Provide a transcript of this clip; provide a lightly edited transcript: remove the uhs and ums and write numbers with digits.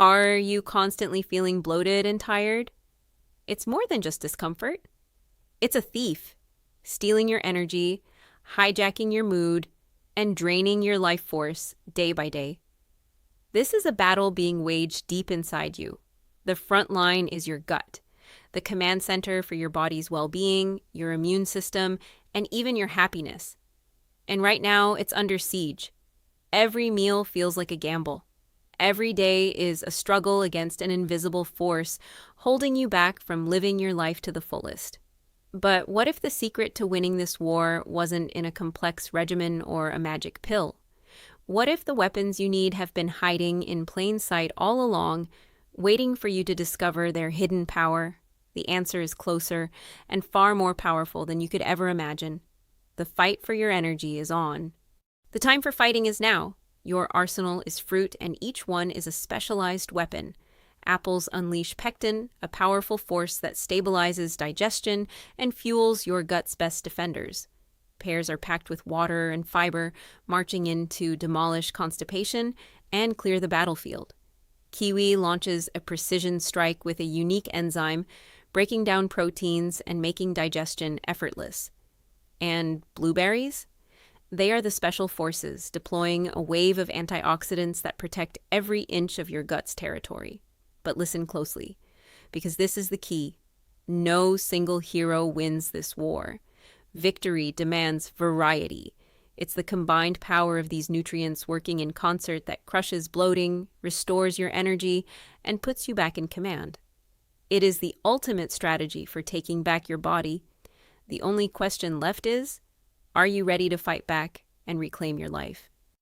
Are you constantly feeling bloated and tired? It's more than just discomfort. It's a thief, stealing your energy, hijacking your mood, and draining your life force day by day. This is a battle being waged deep inside you. The front line is your gut, the command center for your body's well-being, your immune system, and even your happiness. And right now, it's under siege. Every meal feels like a gamble. Every day is a struggle against an invisible force holding you back from living your life to the fullest. But what if the secret to winning this war wasn't in a complex regimen or a magic pill? What if the weapons you need have been hiding in plain sight all along, waiting for you to discover their hidden power? The answer is closer and far more powerful than you could ever imagine. The fight for your energy is on. The time for fighting is now. Your arsenal is fruit, and each one is a specialized weapon. Apples unleash pectin, a powerful force that stabilizes digestion and fuels your gut's best defenders. Pears are packed with water and fiber, marching in to demolish constipation and clear the battlefield. Kiwi launches a precision strike with a unique enzyme, breaking down proteins and making digestion effortless. And blueberries? They are the special forces, deploying a wave of antioxidants that protect every inch of your gut's territory. But listen closely, because this is the key. No single hero wins this war. Victory demands variety. It's the combined power of these nutrients working in concert that crushes bloating, restores your energy, and puts you back in command. It is the ultimate strategy for taking back your body. The only question left is, are you ready to fight back and reclaim your life?